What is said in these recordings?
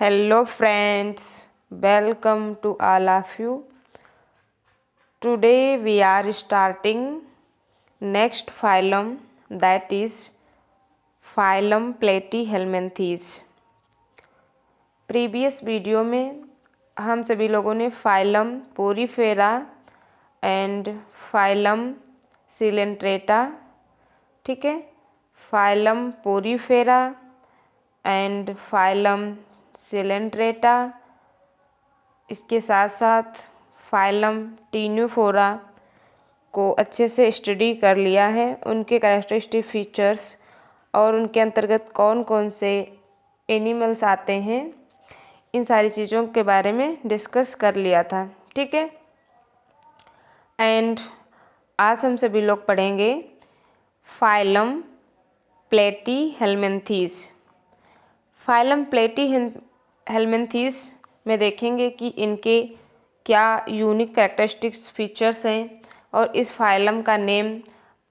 Hello friends, welcome to all of you. Today we are starting next phylum, that is phylum Platyhelminthes. Previous video में हम सभी लोगों ने phylum Porifera and phylum Coelenterata, ठीक है, phylum Porifera and phylum Coelenterata, इसके साथ साथ फाइलम टीन्यूफोरा को अच्छे से स्टडी कर लिया है, उनके कैरेक्टरिस्टिक फीचर्स और उनके अंतर्गत कौन कौन से एनिमल्स आते हैं, इन सारी चीज़ों के बारे में डिस्कस कर लिया था, ठीक है। एंड आज हम सभी लोग पढ़ेंगे फाइलम प्लेटीहेल्मिन्थीस। फाइलम प्लेटीहेल्मिन्थीस में देखेंगे कि इनके क्या यूनिक कैरेक्टरिस्टिक्स फीचर्स हैं और इस फाइलम का नेम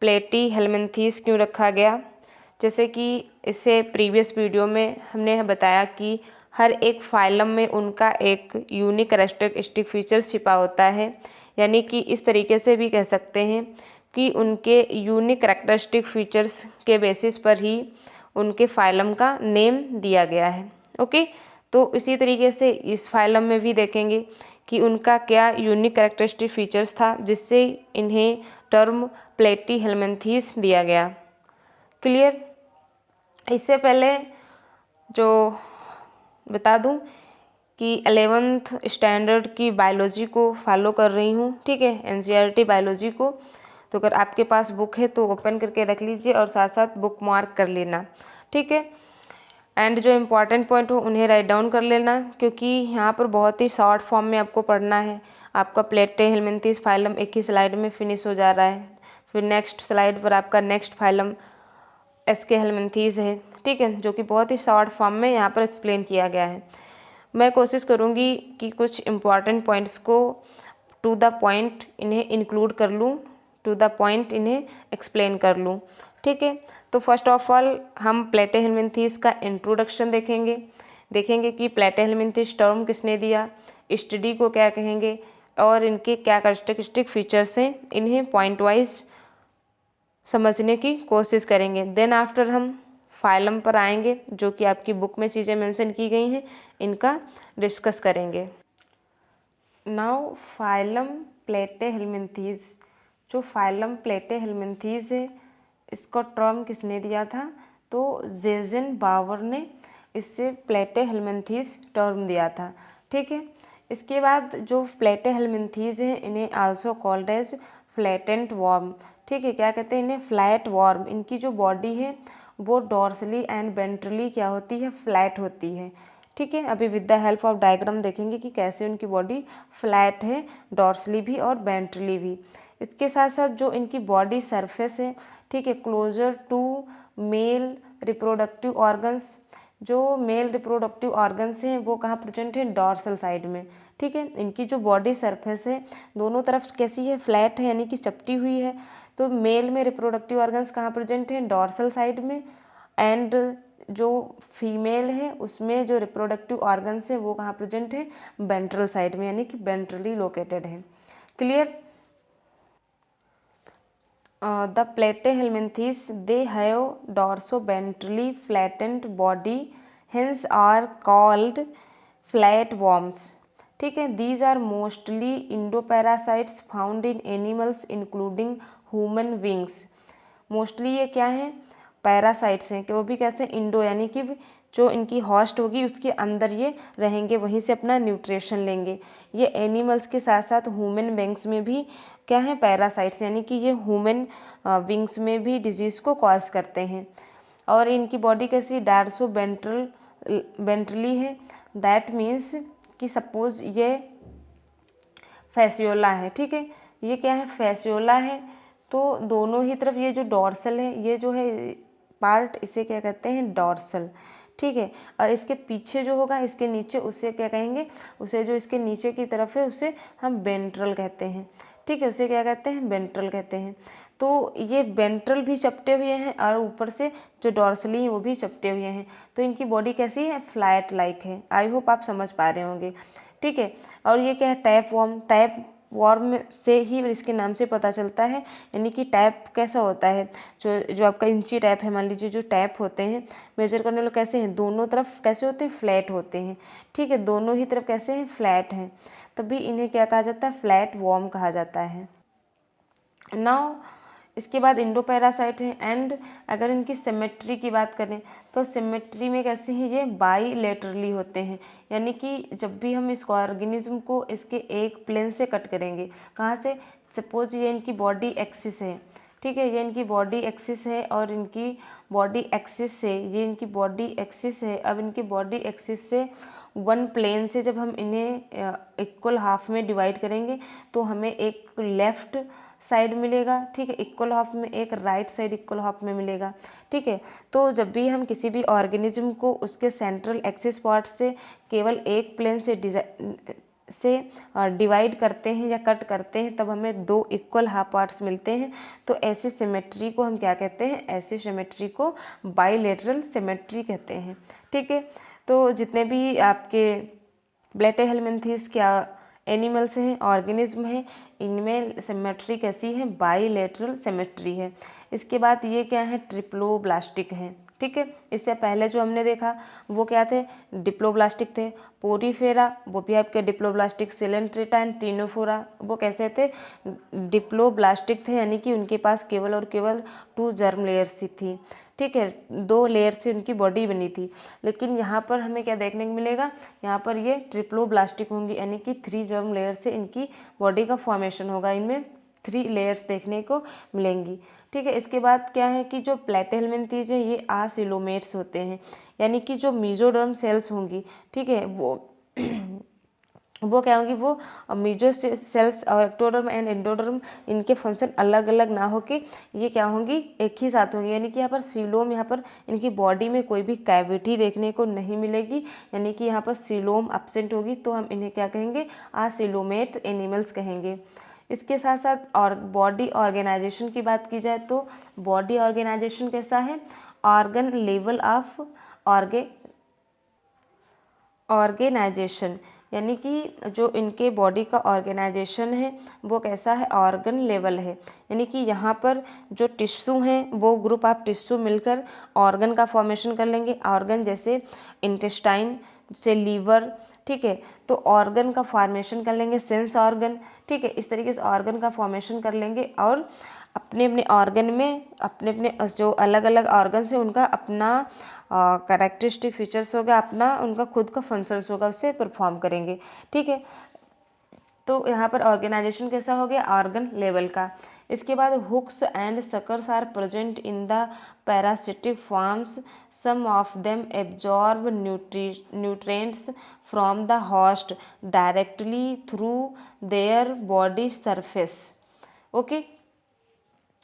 प्लेटीहेल्मिन्थीस क्यों रखा गया। जैसे कि इससे प्रीवियस वीडियो में हमने बताया कि हर एक फाइलम में उनका एक यूनिक कैरेक्टरिस्टिक फीचर्स छिपा होता है, यानी कि इस तरीके से भी कह सकते हैं कि उनके यूनिक कैरेक्टरिस्टिक फीचर्स के बेसिस पर ही उनके फाइलम का नेम दिया गया है। ओके, तो इसी तरीके से इस फाइलम में भी देखेंगे कि उनका क्या यूनिक कैरेक्टरिस्टिक फीचर्स था जिससे इन्हें टर्म प्लेटीहेल्मिन्थीस दिया गया। क्लियर। इससे पहले जो बता दूं कि 11th स्टैंडर्ड की बायोलॉजी को फॉलो कर रही हूँ, ठीक है, एनसीईआरटी बायोलॉजी को। तो अगर आपके पास बुक है तो ओपन करके रख लीजिए और साथ साथ बुक मार्क कर लेना, ठीक है। एंड जो इम्पॉर्टेंट पॉइंट हो उन्हें राइट डाउन कर लेना, क्योंकि यहाँ पर बहुत ही शॉर्ट फॉर्म में आपको पढ़ना है। आपका प्लेटीहेल्मिन्थीस फाइलम एक ही स्लाइड में फिनिश हो जा रहा है, फिर नेक्स्ट स्लाइड पर आपका नेक्स्ट फाइलम एस्केहेल्मिन्थीस है, ठीक है, जो कि बहुत ही शॉर्ट फॉर्म में यहाँ पर एक्सप्लेन किया गया है। मैं कोशिश करूँगी कि कुछ इम्पॉर्टेंट पॉइंट्स को टू द पॉइंट इन्हें इंक्लूड कर लूँ, टू द पॉइंट इन्हें एक्सप्लेन कर लूँ, ठीक है। तो फर्स्ट ऑफ ऑल हम प्लेटीहेल्मिन्थीस का इंट्रोडक्शन देखेंगे कि प्लेटीहेल्मिन्थीस टर्म किसने दिया, स्टडी को क्या कहेंगे और इनके क्या कैरेक्टरिस्टिक फीचर्स हैं, इन्हें पॉइंट वाइज समझने की कोशिश करेंगे। देन आफ्टर हम फाइलम पर आएंगे, जो कि आपकी बुक में चीज़ें मेंशन की गई हैं, इनका डिस्कस करेंगे। नाउ फाइलम प्लेटीहेल्मिन्थीस, जो फाइलम प्लेटीहेल्मिन्थीस है, इसको टर्म किसने दिया था, तो जेजन बावर ने इससे प्लेटीहेल्मिन्थीस टर्म दिया था, ठीक है। इसके बाद जो प्लेटीहेल्मिन्थीस हैं इन्हें also called as flattened worm, ठीक है, क्या कहते हैं इन्हें, फ्लैट वर्म। इनकी जो बॉडी है वो डॉर्सली एंड वेंट्रली क्या होती है, फ्लैट होती है, ठीक है। अभी with the help of diagram देखेंगे कि कैसे उनकी बॉडी फ्लैट है, डॉर्सली भी और वेंट्रली भी। इसके साथ साथ जो इनकी बॉडी सरफेस है, ठीक है, closer to male reproductive organs, जो मेल रिप्रोडक्टिव ऑर्गन्स हैं वो कहाँ प्रेजेंट है, डॉर्सल साइड में, ठीक है। इनकी जो बॉडी सरफेस है दोनों तरफ कैसी है, फ्लैट है, यानी कि चपटी हुई है। तो मेल में रिप्रोडक्टिव ऑर्गन्स कहाँ प्रेजेंट हैं, डॉर्सल साइड में, एंड जो फीमेल है उसमें जो रिप्रोडक्टिव ऑर्गन्स है वो कहाँ प्रेजेंट है, वेंट्रल साइड में, यानी कि वेंट्रली लोकेटेड है। Clear. The platyhelminthes, they have dorso-ventrally flattened body, hence are called flatworms, ठीक है। These are mostly endoparasites found in animals including human beings. Mostly ये क्या है, पैरासाइट्स हैं, कि वो भी कैसे, इंडो, यानी कि जो इनकी हॉस्ट होगी उसके अंदर ये रहेंगे, वहीं से अपना न्यूट्रिशन लेंगे। ये एनिमल्स के साथ साथ ह्यूमन बींग्स में भी क्या है, पैरासाइट्स, यानी कि ये ह्यूमन बींग्स में भी डिजीज़ को कॉज करते हैं। और इनकी बॉडी कैसी, डार्सो वेंट्रली है, दैट मीन्स कि सपोज ये फैसियोला है, ठीक है, ये क्या है, फैसियोला है, तो दोनों ही तरफ ये जो डॉर्सल है, ये जो है पार्ट, इसे क्या कहते हैं, डॉर्सल, ठीक है। और इसके पीछे जो होगा, इसके नीचे, उसे क्या कहेंगे, उसे जो इसके नीचे की तरफ है उसे हम वेंट्रल कहते हैं, ठीक है, उसे क्या कहते हैं, वेंट्रल कहते हैं। तो ये वेंट्रल भी चपटे हुए हैं और ऊपर से जो डॉर्सली हैं वो भी चपटे हुए हैं। तो इनकी बॉडी कैसी है, फ्लैट लाइक है। आई होप आप समझ पा रहे होंगे, ठीक है। और ये क्या है, टैप वॉर्म। टैप वॉर्म से ही इसके नाम से पता चलता है, यानी कि टैप कैसा होता है, जो आपका इंची टैप है, मान लीजिए जो टैप होते हैं मेजर करने वाले कैसे हैं, दोनों तरफ कैसे होते हैं, फ्लैट होते हैं, ठीक है, दोनों ही तरफ कैसे हैं, फ्लैट हैं, तभी इन्हें क्या कहा जाता है, फ्लैट वॉर्म कहा जाता है। नाउ इसके बाद इंडोपैरासाइट है। एंड अगर इनकी सिमेट्री की बात करें तो सिमेट्री में कैसे हैं, ये बाईलेटरली होते हैं, यानी कि जब भी हम इस ऑर्गेनिज्म को इसके एक प्लेन से कट करेंगे, कहाँ से, सपोज ये इनकी बॉडी एक्सिस है, ठीक है, ये इनकी बॉडी एक्सिस है और इनकी बॉडी एक्सिस से, ये इनकी बॉडी एक्सिस है। अब इनकी बॉडी एक्सिस से वन प्लेन से जब हम इन्हें इक्वल हाफ में डिवाइड करेंगे तो हमें एक लेफ्ट साइड मिलेगा, ठीक है, इक्वल हाफ में, एक राइट साइड इक्वल हाफ में मिलेगा, ठीक है। तो जब भी हम किसी भी ऑर्गेनिज्म को उसके सेंट्रल एक्सिस पार्ट से केवल एक प्लेन से डिवाइड करते हैं या कट करते हैं तब हमें दो इक्वल हाफ पार्ट्स मिलते हैं। तो ऐसी सिमेट्री को हम क्या कहते हैं, ऐसी सिमेट्री को बाईलेटरल सिमेट्री कहते हैं, ठीक है। तो जितने भी आपके ब्लैटेहेल्मिन्थेस क्या एनिमल्स हैं, ऑर्गेनिज्म हैं, इनमें सिमेट्री कैसी है, बाईलेटरल सिमेट्री है। इसके बाद ये क्या है, ट्रिप्लोब्लास्टिक हैं, ठीक है। इससे पहले जो हमने देखा वो क्या थे, डिप्लोब्लास्टिक थे। पोरीफेरा वो भी आपके डिप्लोब्लास्टिक, सिलेंट्रेटा एंड टिनोफोरा वो कैसे थे, डिप्लोब्लास्टिक थे, यानी कि उनके पास केवल और केवल 2 जर्म लेयर्स ही थी, ठीक है, 2 लेयर से उनकी बॉडी बनी थी। लेकिन यहाँ पर हमें क्या देखने को मिलेगा, यहाँ पर ये ट्रिप्लोब्लास्टिक होंगी, यानी कि 3 जर्म लेयर से इनकी बॉडी का फॉर्मेशन होगा, इनमें 3 लेयर्स देखने को मिलेंगी, ठीक है। इसके बाद क्या है कि जो प्लैटेहेल्मिन्थेस है ये आसिलोमेट्स होते हैं, यानी कि जो मेसोडर्म सेल्स होंगी, ठीक है, वो क्या होंगी, वो मेजो सेल्स और एक्टोडर्म एंड एंडोडर्म इनके फंक्शन अलग अलग ना हो के ये क्या होंगी, एक ही साथ होंगी, यानी कि यहाँ पर सीलोम, यहाँ पर इनकी बॉडी में कोई भी कैविटी देखने को नहीं मिलेगी, यानी कि यहाँ पर सीलोम एब्सेंट होगी, तो हम इन्हें क्या कहेंगे, आसिलोमेट एनिमल्स कहेंगे। इसके साथ साथ और बॉडी ऑर्गेनाइजेशन की बात की जाए तो बॉडी ऑर्गेनाइजेशन कैसा है, ऑर्गन लेवल ऑफ ऑर्गेनाइजेशन, यानी कि जो इनके बॉडी का ऑर्गेनाइजेशन है वो कैसा है, ऑर्गन लेवल है, यानी कि यहाँ पर जो टिश्यू हैं वो ग्रुप ऑफ टिश्यू मिलकर ऑर्गन का फॉर्मेशन कर लेंगे। ऑर्गन जैसे इंटेस्टाइन से लीवर, ठीक है, तो ऑर्गन का फॉर्मेशन कर लेंगे, सेंस ऑर्गन, ठीक है, इस तरीके से ऑर्गन का फॉर्मेशन कर लेंगे और अपने अपने ऑर्गन में अपने अपने जो अलग अलग ऑर्गन्स हैं उनका अपना कैरेक्टरिस्टिक फीचर्स होगा, अपना उनका खुद का फंक्शंस होगा, उससे परफॉर्म करेंगे, ठीक है। तो यहाँ पर ऑर्गेनाइजेशन कैसा हो गया, ऑर्गन लेवल का। इसके बाद hooks and suckers are present in the parasitic forms, some of them absorb nutrients from the host directly through their body surface. Okay,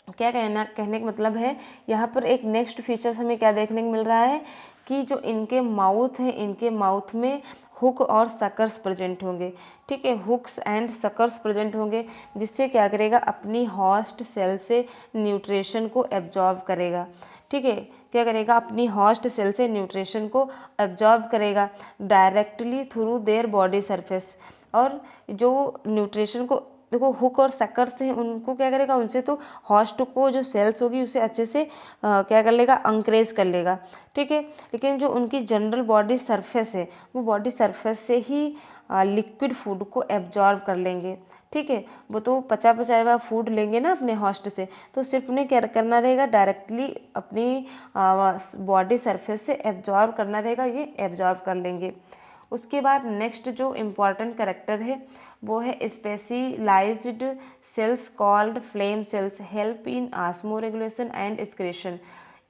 क्या कहने का मतलब है, यहाँ पर एक नेक्स्ट फीचर्स हमें क्या देखने को मिल रहा है कि जो इनके माउथ हैं, इनके माउथ में हुक और सकर्स प्रेजेंट होंगे, ठीक है, हुक्स एंड सकर्स प्रेजेंट होंगे, जिससे क्या करेगा, अपनी होस्ट सेल से न्यूट्रिशन को एब्जॉर्ब करेगा, ठीक है, क्या करेगा, अपनी होस्ट सेल से न्यूट्रिशन को एब्जॉर्ब करेगा directly through their body surface. और जो न्यूट्रिशन को देखो हुक और सकर्स हैं उनको क्या करेगा, उनसे तो होस्ट को जो सेल्स होगी उसे अच्छे से क्या कर लेगा, अंकरेज कर लेगा, ठीक है। लेकिन जो उनकी जनरल बॉडी सरफेस है वो बॉडी सरफेस से ही लिक्विड फूड को एब्जॉर्ब कर लेंगे, ठीक है, वो तो पचा हुआ फूड लेंगे ना अपने होस्ट से, तो सिर्फ उन्हें क्या करना रहेगा, डायरेक्टली अपनी बॉडी सरफेस से एब्जॉर्ब करना रहेगा, ये एब्जॉर्ब कर लेंगे। उसके बाद नेक्स्ट जो इम्पॉर्टेंट कैरेक्टर है वो है specialised cells called flame cells, help in osmoregulation and excretion.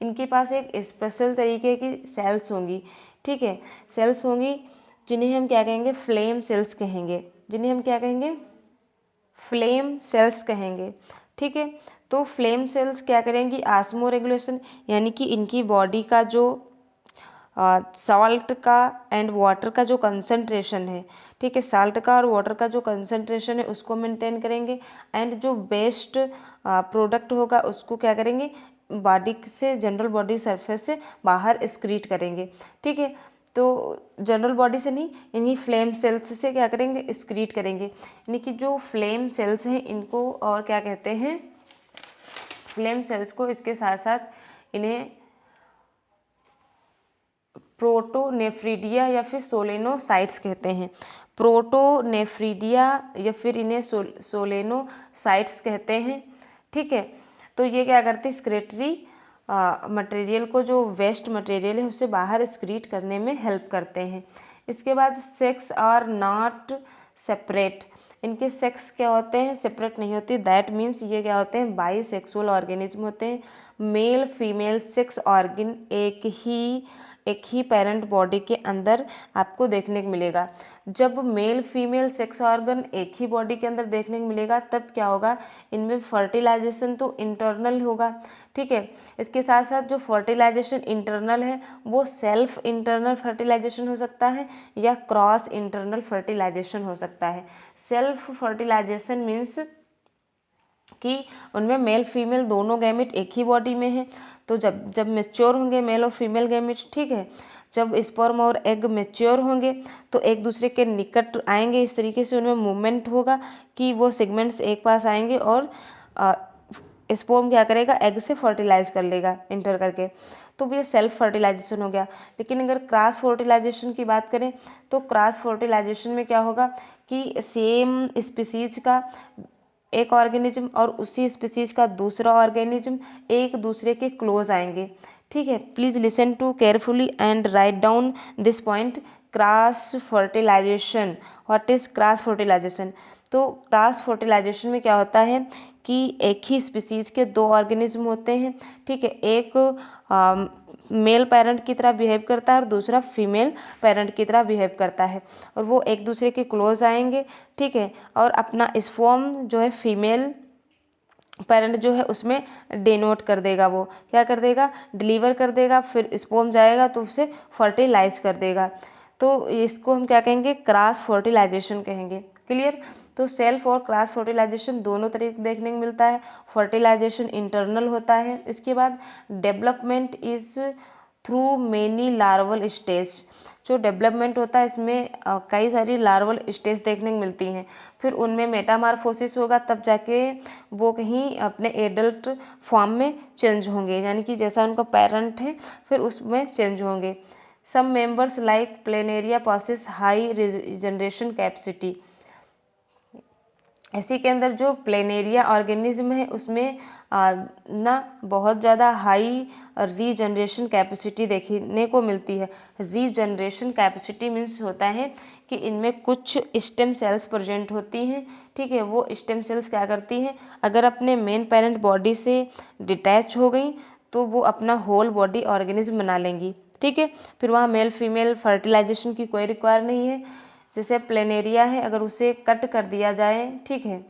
इनके पास एक स्पेशल तरीके की सेल्स होंगी, ठीक है, सेल्स होंगी जिन्हें हम क्या कहेंगे, फ्लेम सेल्स कहेंगे, जिन्हें हम क्या कहेंगे, फ्लेम सेल्स कहेंगे, ठीक है। तो फ्लेम सेल्स क्या करेंगी, ऑस्मो रेगुलेशन, यानी कि इनकी बॉडी का जो सॉल्ट का एंड वाटर का जो कंसंट्रेशन है, ठीक है, सॉल्ट का और वाटर का जो कंसंट्रेशन है उसको मेंटेन करेंगे, एंड जो वेस्ट प्रोडक्ट होगा उसको क्या करेंगे, बॉडी से, जनरल बॉडी सरफेस से बाहर एक्सक्रीट करेंगे, ठीक है। तो जनरल बॉडी से नहीं, इन्हीं फ्लेम सेल्स से क्या करेंगे, एक्सक्रीट करेंगे। यानी कि जो फ्लेम सेल्स हैं इनको और क्या कहते हैं, फ्लेम सेल्स को, इसके साथ साथ इन्हें प्रोटोनेफ्रिडिया या फिर सोलेनोसाइट्स कहते हैं। प्रोटोनेफ्रिडिया या फिर इन्हें सोलेनोसाइट्स कहते हैं, ठीक है। तो ये क्या करते हैं, एक्सक्रीटरी मटेरियल को, जो वेस्ट मटेरियल है उससे बाहर एक्सक्रीट करने में हेल्प करते हैं। इसके बाद सेक्स आर नॉट सेपरेट, इनके सेक्स क्या होते हैं, सेपरेट नहीं होती। दैट मीन्स ये क्या होते हैं, बाई सेक्सुअल ऑर्गेनिज्म होते हैं। मेल फीमेल सेक्स ऑर्गन एक ही पेरेंट बॉडी के अंदर आपको देखने को मिलेगा। जब मेल फीमेल सेक्स ऑर्गन एक ही बॉडी के अंदर देखने को मिलेगा तब क्या होगा, इनमें फर्टिलाइजेशन तो इंटरनल होगा, ठीक है। इसके साथ साथ जो फर्टिलाइजेशन इंटरनल है वो सेल्फ इंटरनल फर्टिलाइजेशन हो सकता है या क्रॉस इंटरनल फर्टिलाइजेशन हो सकता है। सेल्फ फर्टिलाइजेशन मीन्स कि उनमें मेल फीमेल दोनों गैमेट एक ही बॉडी में है, तो जब जब मेच्योर होंगे मेल और फीमेल गैमेट्स, ठीक है, जब स्पर्म और एग मेच्योर होंगे तो एक दूसरे के निकट आएंगे, इस तरीके से उनमें मूवमेंट होगा कि वो सेगमेंट्स एक पास आएंगे और स्पर्म क्या करेगा, एग से फर्टिलाइज कर लेगा इंटर करके, तो ये सेल्फ फर्टिलाइजेशन हो गया। लेकिन अगर क्रॉस फर्टिलाइजेशन की बात करें तो क्रॉस फर्टिलाइजेशन में क्या होगा कि सेम स्पीसीज का एक ऑर्गेनिज्म और उसी स्पीसीज का दूसरा ऑर्गेनिज्म एक दूसरे के क्लोज आएंगे, ठीक है। Please listen to carefully and write down this point. Cross fertilisation, what is cross fertilisation. तो क्रॉस फर्टिलाइजेशन में क्या होता है कि एक ही स्पीसीज के दो ऑर्गेनिज्म होते हैं, ठीक है, एक मेल पेरेंट की तरह बिहेव करता है और दूसरा फीमेल पेरेंट की तरह बिहेव करता है, और वो एक दूसरे के क्लोज आएंगे, ठीक है, और अपना स्पर्म जो है फीमेल पेरेंट जो है उसमें डिनोट कर देगा, वो क्या कर देगा, डिलीवर कर देगा, फिर स्पर्म जाएगा तो उसे फर्टिलाइज कर देगा। तो इसको हम क्या कहेंगे, क्रॉस फर्टिलाइजेशन कहेंगे। क्लियर। तो सेल्फ और क्रॉस फर्टिलाइजेशन दोनों तरीके देखने को मिलता है। फर्टिलाइजेशन इंटरनल होता है। इसके बाद development is through many larval stage, जो डेवलपमेंट होता है इसमें कई सारी लार्वल स्टेज देखने को मिलती हैं, फिर उनमें मेटामार्फोसिस होगा, तब जाके वो कहीं अपने एडल्ट फॉर्म में चेंज होंगे, यानी कि जैसा उनका पेरेंट है फिर उसमें चेंज होंगे। Some members like planaria possess high regeneration capacity, इसी के अंदर जो प्लेनेरिया ऑर्गेनिज्म है उसमें ना बहुत ज़्यादा हाई रीजनरेशन कैपेसिटी देखने को मिलती है। रीजनरेशन कैपेसिटी मीन्स होता है कि इनमें कुछ स्टेम सेल्स प्रेजेंट होती हैं, ठीक है, वो स्टेम सेल्स क्या करती हैं, अगर अपने मेन पेरेंट बॉडी से डिटैच हो गई तो वो अपना होल बॉडी ऑर्गेनिज्म बना लेंगी, ठीक है, फिर वहाँ मेल फीमेल फर्टिलाइजेशन की कोई रिक्वायर नहीं है। जैसे प्लेनेरिया है, अगर उसे कट कर दिया जाए, ठीक है,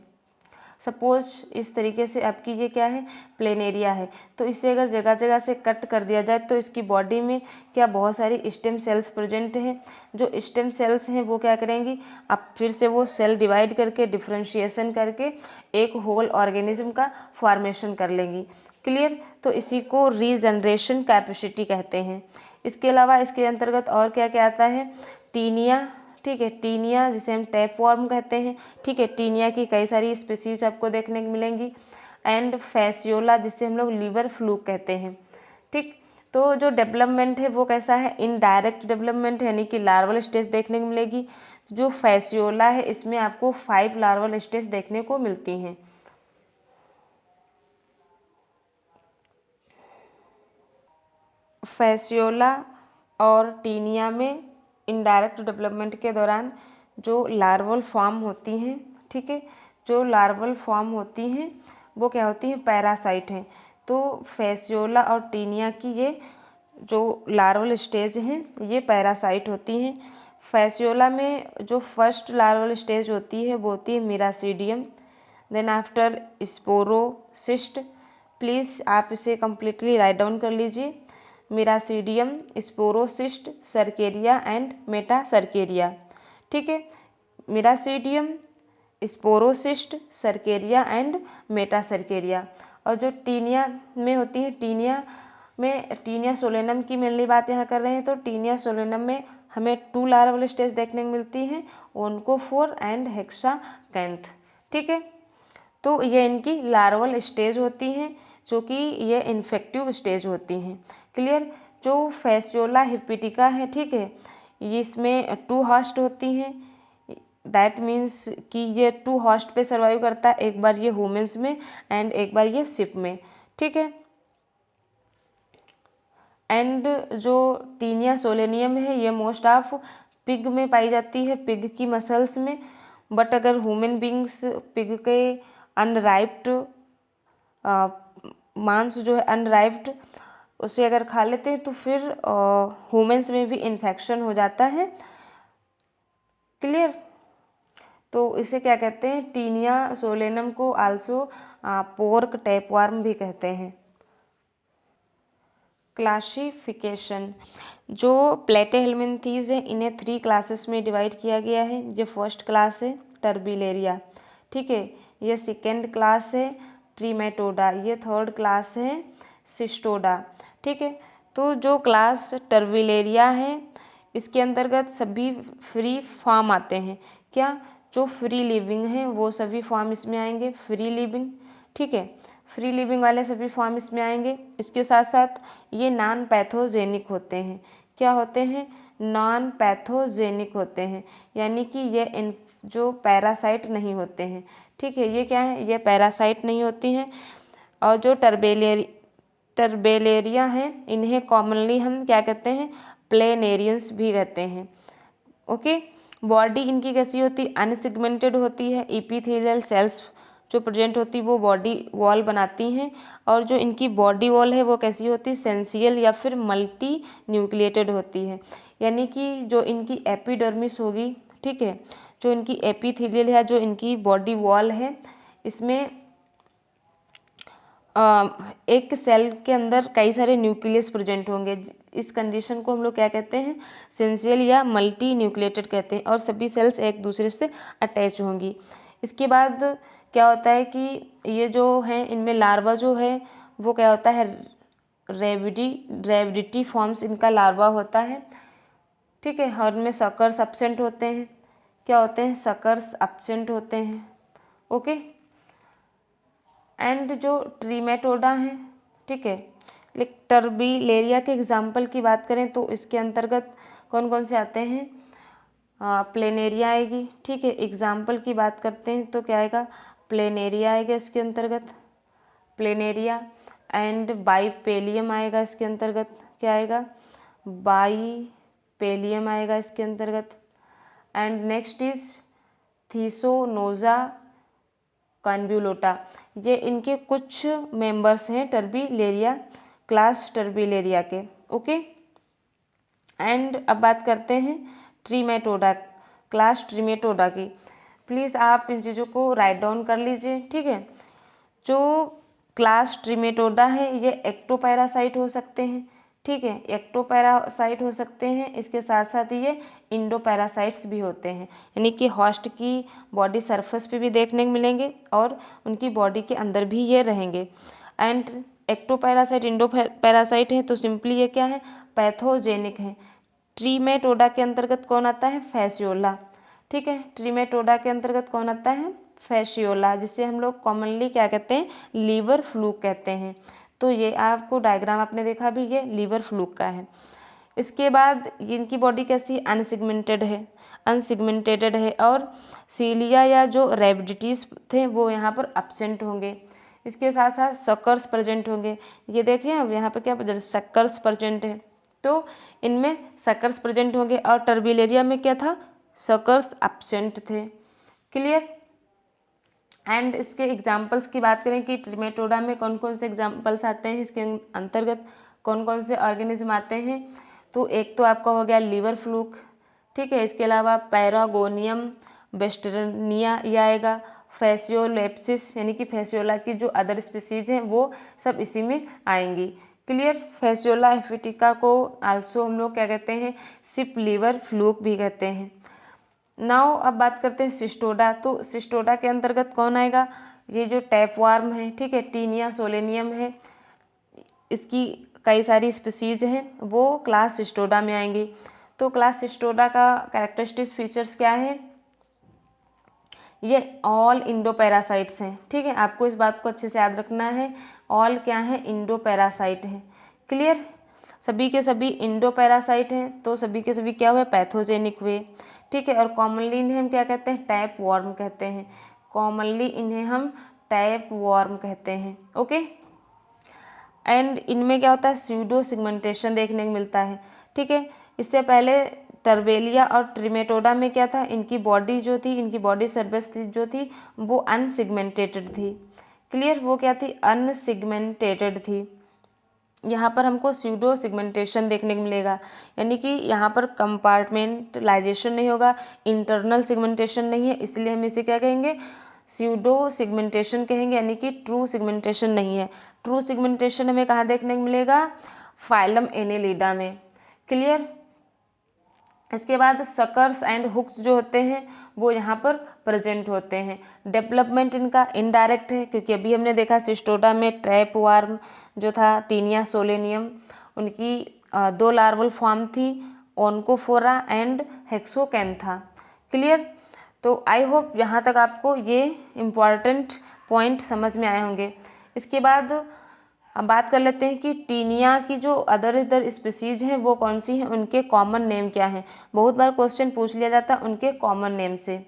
सपोज इस तरीके से आपकी ये क्या है, प्लेनेरिया है, तो इसे अगर जगह जगह से कट कर दिया जाए तो इसकी बॉडी में क्या बहुत सारी स्टेम सेल्स प्रेजेंट हैं। जो स्टेम सेल्स हैं वो क्या करेंगी, अब फिर से वो सेल डिवाइड करके डिफ्रेंशिएशन करके एक होल ऑर्गेनिज्म का फॉर्मेशन कर लेंगी। क्लियर। तो इसी को रीजनरेशन कैपेसिटी कहते हैं। इसके अलावा इसके अंतर्गत और क्या क्या आता है, टीनिया, ठीक है, टीनिया जिसे हम टैप वॉर्म कहते हैं, ठीक है, टीनिया की कई सारी स्पीसीज आपको देखने को मिलेंगी। एंड फैसियोला जिसे हम लोग लीवर फ्लूक कहते हैं, ठीक। तो जो डेवलपमेंट है वो कैसा है, इनडायरेक्ट डेवलपमेंट है, यानी कि लार्वल स्टेज देखने को मिलेगी। जो फैसियोला है इसमें आपको 5 लार्वल स्टेज देखने को मिलती हैं। फैसियोला और टीनिया में इनडायरेक्ट डेवलपमेंट के दौरान जो लार्वल फॉर्म होती हैं, ठीक है, जो लार्वल फॉर्म होती हैं वो क्या होती हैं, पैरासाइट हैं। तो फैसियोला और टीनिया की ये जो लार्वल स्टेज हैं ये पैरासाइट होती हैं। फैसियोला में जो फर्स्ट लार्वल स्टेज होती है वो होती है मिरासीडियम, देन आफ्टर स्पोरोसिस्ट। प्लीज़ आप इसे कम्प्लीटली राइट डाउन कर लीजिए। मिरासीडियम, स्पोरोसिस्ट, सर्केरिया एंड मेटासर्केरिया। ठीक है, मिरासीडियम, स्पोरोसिस्ट, सर्केरिया एंड मेटासर्केरिया। और जो टीनिया में होती है, टीनिया सोलेनम की मेनली बात यहाँ कर रहे हैं, तो टीनिया सोलेनम में हमें 2 लार्वल स्टेज देखने को मिलती हैं, ओनकोफोर एंड हेक्साकैंथ। ठीक है, तो ये इनकी लार्वल स्टेज होती हैं, जो कि ये इन्फेक्टिव स्टेज होती हैं। क्लियर। जो फैसियोला हिप्पिटिका है, ठीक है, इसमें 2 होस्ट होती हैं। दैट मीन्स कि ये 2 होस्ट पे सर्वाइव करता है, एक बार ये ह्यूमंस में एंड एक बार ये शिप में। ठीक है, एंड जो टीनिया सोलेनियम है ये मोस्ट ऑफ पिग में पाई जाती है, पिग की मसल्स में। बट अगर ह्यूमन बींग्स पिग के अनराइप्ड मांस जो है अनराइप्ड, उसे अगर खा लेते हैं तो फिर ह्यूमंस में भी इन्फेक्शन हो जाता है। क्लियर। तो इसे क्या कहते हैं, टीनिया सोलेनम को आल्सो पोर्क टैपवार्म भी कहते हैं। क्लासिफिकेशन, जो प्लेटेहेल्मिन्थीज है इन्हें 3 क्लासेस में डिवाइड किया गया है। ये फर्स्ट क्लास है टर्बिलेरिया, ठीक है, ये सेकेंड क्लास है ट्रीमेटोडा, ये थर्ड क्लास है सिस्टोडा। ठीक है, तो जो क्लास टर्बिलेरिया है इसके अंतर्गत सभी फ्री फॉर्म आते हैं। क्या, जो फ्री लिविंग है वो सभी फॉर्म इसमें आएंगे, फ्री लिविंग। ठीक है, फ्री लिविंग वाले सभी फॉर्म इसमें आएंगे। इसके साथ साथ ये नॉन पैथोजेनिक होते हैं। क्या होते हैं, नॉन पैथोजेनिक होते हैं, यानी कि ये जो पैरासाइट नहीं होते हैं। ठीक है, ये क्या है, ये पैरासाइट नहीं होती हैं। और जो टर्बेलेरिया हैं इन्हें कॉमनली हम क्या कहते हैं, प्लेनेरियंस भी कहते हैं। ओके, बॉडी इनकी कैसी होती, अनसेगमेंटेड होती है। एपिथेलियल सेल्स जो प्रेजेंट होती वो बॉडी वॉल बनाती हैं। और जो इनकी बॉडी वॉल है वो कैसी होती है, सेंसियल या फिर मल्टी न्यूक्लिएटेड होती है। यानी कि जो इनकी एपिडर्मिस होगी, ठीक है, जो इनकी एपिथेलियल है, जो इनकी बॉडी वॉल है, इसमें एक सेल के अंदर कई सारे न्यूक्लियस प्रेजेंट होंगे। इस कंडीशन को हम लोग क्या कहते हैं, सेंसियल या मल्टी न्यूक्लिएटेड कहते हैं। और सभी सेल्स एक दूसरे से अटैच होंगी। इसके बाद क्या होता है कि ये जो हैं इनमें लार्वा जो है वो क्या होता है, रेविडिटी फॉर्म्स इनका लार्वा होता है। ठीक है, और इनमें सकर्स एब्सेंट होते हैं। क्या होते हैं, सकर्स एब्सेंट होते हैं। ओके, एंड जो ट्रीमेटोडा हैं, ठीक है, टर्बिलेरिया के एग्जाम्पल की बात करें तो इसके अंतर्गत कौन कौन से आते हैं, प्लेनेरिया आएगी। ठीक है, एग्जाम्पल की बात करते हैं तो क्या आएगा, प्लेनेरिया आएगा इसके अंतर्गत, प्लेनेरिया। एंड बाईपेलियम आएगा इसके अंतर्गत, क्या आएगा, बाईपेलियम आएगा इसके अंतर्गत। एंड नेक्स्ट इज थीसोनोजा कॉन्व्यूलोटा, ये इनके कुछ मेंबर्स हैं टर्बिलेरिया, क्लास टर्बिलेरिया के। ओके, एंड अब बात करते हैं ट्रीमेटोडा, क्लास ट्रीमेटोडा की। प्लीज़ आप इन चीज़ों को राइट डाउन कर लीजिए। ठीक है, जो क्लास ट्रीमेटोडा है ये एक्टोपैरासाइट हो सकते हैं। ठीक है, एक्टोपैरासाइट हो सकते हैं, इसके साथ साथ ये इंडोपैरासाइट्स भी होते हैं, यानी कि होस्ट की बॉडी सरफेस पे भी देखने को मिलेंगे और उनकी बॉडी के अंदर भी ये रहेंगे। एंड एक्टोपैरासाइट इंडोपैरासाइट हैं तो सिंपली ये क्या है, पैथोजेनिक है। ट्रीमेटोडा के अंतर्गत कौन आता है, फैसियोला। ठीक है, ट्रीमेटोडा के अंतर्गत कौन आता है, फैसियोला, जिसे हम लोग कॉमनली क्या कहते हैं, लीवर फ्लूक कहते हैं। तो ये आपको डायग्राम आपने देखा भी, ये लीवर फ्लूक का है। इसके बाद इनकी बॉडी कैसी, अनसिगमेंटेड है और सीलिया या जो रेविडिटीज थे वो यहाँ पर एब्सेंट होंगे। इसके साथ साथ सकर्स प्रेजेंट होंगे। ये देखें अब यहाँ पे क्या सकर्स प्रेजेंट है, तो इनमें सकर्स प्रेजेंट होंगे। और टर्बिलेरिया में क्या था, सकर्स एब्सेंट थे। क्लियर। एंड इसके एग्जाम्पल्स की बात करें कि ट्रीमेटोडा में कौन कौन से एग्जाम्पल्स आते हैं, इसके अंतर्गत कौन कौन से ऑर्गेनिज्म आते हैं, तो एक तो आपका हो गया लीवर फ्लूक। ठीक है, इसके अलावा पैरागोनियम वेस्टर्निया ये आएगा, फैसियोलेप्सिस यानी कि फैसियोला की जो अदर स्पीसीज हैं वो सब इसी में आएंगी। क्लियर। फैसियोला हेपेटिका को आल्सो हम लोग क्या कहते हैं, शिप लीवर फ्लूक भी कहते हैं। नाउ अब बात करते हैं सिस्टोडा। तो सिस्टोडा के अंतर्गत कौन आएगा, ये जो टैपवार्म है, ठीक है, टीनिया सोलेनियम है, इसकी कई सारी स्पीसीज हैं, वो क्लास सिस्टोडा में आएंगी। तो क्लास सिस्टोडा का कैरेक्टरिस्टिक फीचर्स क्या है, ये ऑल इंडो पैरासाइट्स हैं, ठीक है, आपको इस बात को अच्छे से याद रखना है। ऑल क्या है, इंडो पैरासाइट हैं। क्लियर, सभी के सभी इंडो पैरासाइट हैं, तो सभी के सभी क्या हुए, पैथोजेनिक हुए, ठीक है। और कॉमनली इन्हें हम क्या कहते हैं, टैप वॉर्म कहते हैं। कॉमनली इन्हें हम टैप वॉर्म कहते हैं। ओके, एंड इनमें क्या होता है, स्यूडो सिगमेंटेशन देखने को मिलता है, ठीक है। इससे पहले टर्बेलिया और ट्रिमेटोडा में क्या था, इनकी बॉडी जो थी, इनकी बॉडी सर्फेस जो थी वो अनसिगमेंटेटेड थी। क्लियर, वो क्या थी, अनसिगमेंटेटेड थी। यहाँ पर हमको स्यूडो सिगमेंटेशन देखने को मिलेगा, यानी कि यहाँ पर कंपार्टमेंटलाइजेशन नहीं होगा, इंटरनल सिगमेंटेशन नहीं है, इसलिए हम इसे क्या कहेंगे, स्यूडो सिगमेंटेशन कहेंगे, यानी कि ट्रू सिगमेंटेशन नहीं है। ट्रू सिगमेंटेशन हमें कहाँ देखने को मिलेगा, फाइलम एनेलिडा में। क्लियर, इसके बाद सकर्स एंड हुक्स जो होते हैं वो यहाँ पर प्रेजेंट होते हैं। डेवलपमेंट इनका इनडायरेक्ट है, क्योंकि अभी हमने देखा सिस्टोडा में ट्रैप वार्म जो था टीनिया सोलेनियम, उनकी 2 लार्वल फॉर्म थी, ओनकोफोरा एंड हेक्सोकैंथा। क्लियर, तो आई होप यहाँ तक आपको ये इम्पॉर्टेंट पॉइंट समझ में आए होंगे। इसके बाद अब बात कर लेते हैं कि टीनिया की जो अदर स्पीसीज हैं वो कौन सी हैं, उनके कॉमन नेम क्या हैं। बहुत बार क्वेश्चन पूछ लिया जाता है उनके कॉमन नेम से।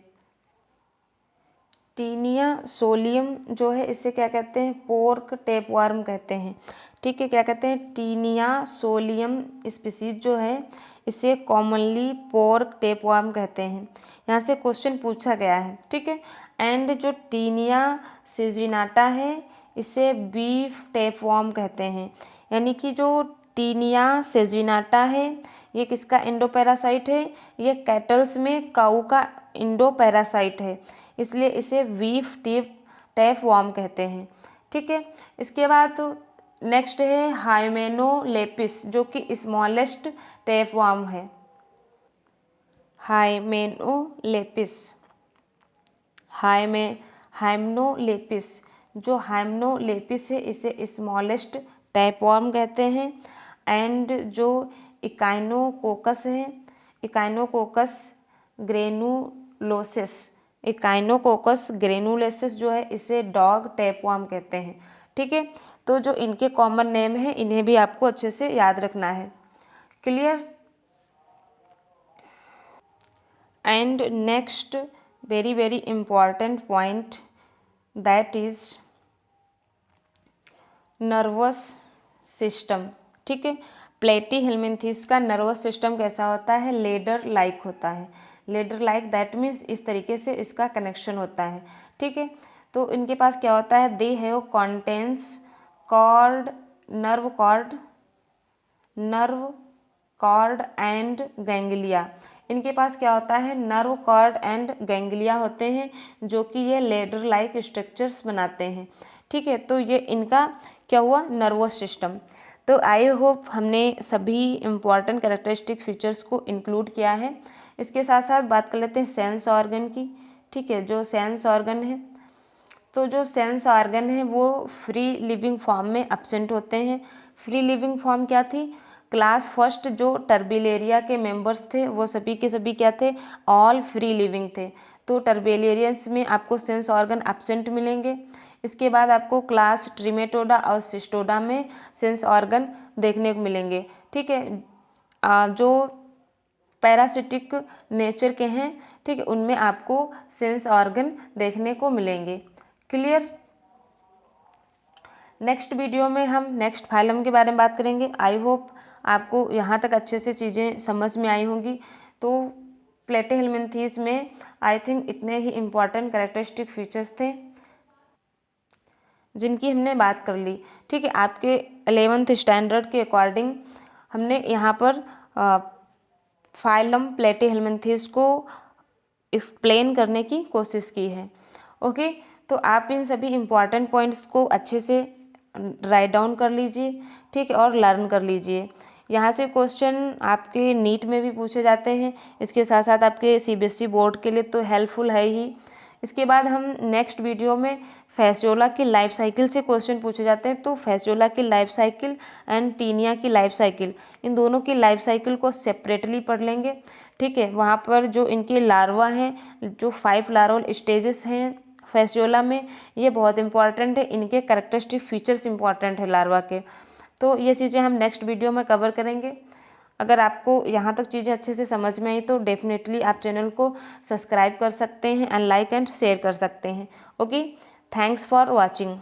टीनिया सोलियम जो है इसे क्या कहते हैं, पोर्क टेपवार्म कहते हैं, ठीक है। क्या कहते हैं, टीनिया सोलियम स्पीसीज जो है इसे कॉमनली पोर्क टेपवार्म कहते हैं। यहाँ से क्वेश्चन पूछा गया है, ठीक है। एंड जो टीनिया सिजिनाटा है इसे बीफ टेपवार्म कहते हैं, यानी कि जो टीनिया सेजिनाटा है ये किसका इंडोपैरासाइट है, ये कैटल्स में काऊ का इंडोपैरासाइट है, इसलिए इसे बीफ टेपवार्म कहते हैं, ठीक है। इसके बाद नेक्स्ट है हाइमेनोलेपिस जो कि स्मॉलेस्ट टेपवार्म है। हाइमेनोलेपिस जो हाइमेनोलेपिस है इसे स्मॉलेस्ट टैपवार्म कहते हैं। एंड जो इकाइनोकोकस है, इकाइनोकोकस ग्रेनुलोसिस जो है इसे डॉग टैपवार्म कहते हैं, ठीक है। तो जो इनके कॉमन नेम है इन्हें भी आपको अच्छे से याद रखना है। Clear, and next very important point that is nervous system, ठीक है। प्लेटीहेल्मिन्थेस का नर्वस सिस्टम कैसा होता है, लेडर लाइक होता है। लेडर लाइक दैट मीन्स इस तरीके से इसका कनेक्शन होता है, ठीक है। तो इनके पास क्या होता है, they have condensed nerve cord and ganglia. इनके पास क्या होता है, नर्व कॉर्ड एंड गैंग्लिया होते हैं जो कि ये लेडर लाइक स्ट्रक्चर्स बनाते हैं, ठीक है। तो ये इनका क्या हुआ, नर्वस सिस्टम। तो आई होप हमने सभी इम्पॉर्टेंट कैरेक्टरिस्टिक फीचर्स को इंक्लूड किया है। इसके साथ साथ बात कर लेते हैं सेंस ऑर्गन की, ठीक है। जो सेंस ऑर्गन है, तो जो सेंस ऑर्गन है वो फ्री लिविंग फॉर्म में एब्सेंट होते हैं। फ्री लिविंग फॉर्म क्या थी, क्लास फर्स्ट जो टर्बिलेरिया के मेंबर्स थे वो सभी के सभी क्या थे, ऑल फ्री लिविंग थे। तो टर्बिलेरियंस में आपको सेंस ऑर्गन एब्सेंट मिलेंगे। इसके बाद आपको क्लास ट्रिमेटोडा और सिस्टोडा में सेंस ऑर्गन देखने को मिलेंगे, ठीक है। जो पैरासिटिक नेचर के हैं, ठीक है, उनमें आपको सेंस ऑर्गन देखने को मिलेंगे। क्लियर, नेक्स्ट वीडियो में हम नेक्स्ट फाइलम के बारे में बात करेंगे। आई होप आपको यहाँ तक अच्छे से चीज़ें समझ में आई होंगी। तो प्लेटीहेल्मिन्थेस में आई थिंक इतने ही इम्पॉर्टेंट कैरेक्टरिस्टिक फीचर्स थे जिनकी हमने बात कर ली, ठीक है। आपके 11th स्टैंडर्ड के अकॉर्डिंग हमने यहाँ पर फाइलम प्लेटीहेल्मिन्थेस को एक्सप्लेन करने की कोशिश की है। ओके, तो आप इन सभी इम्पॉर्टेंट पॉइंट्स को अच्छे से राइट डाउन कर लीजिए, ठीक है, और लर्न कर लीजिए। यहाँ से क्वेश्चन आपके नीट में भी पूछे जाते हैं, इसके साथ साथ आपके CBSE बोर्ड के लिए तो हेल्पफुल है ही। इसके बाद हम नेक्स्ट वीडियो में फैसियोला की लाइफ साइकिल से क्वेश्चन पूछे जाते हैं, तो फैसियोला की लाइफ साइकिल एंड टीनिया की लाइफ साइकिल, इन दोनों की लाइफ साइकिल को सेपरेटली पढ़ लेंगे। ठीक है, वहाँ पर जो इनके लार्वा हैं, जो 5 लार्वल स्टेजेस हैं फैसियोला में, ये बहुत इंपॉर्टेंट है, इनके कैरेक्टरिस्टिक फीचर्स इंपॉर्टेंट है लार्वा के। तो ये चीज़ें हम नेक्स्ट वीडियो में कवर करेंगे। अगर आपको यहाँ तक चीज़ें अच्छे से समझ में आई तो डेफिनेटली आप चैनल को सब्सक्राइब कर सकते हैं एंड लाइक एंड शेयर कर सकते हैं। Okay, thanks for watching.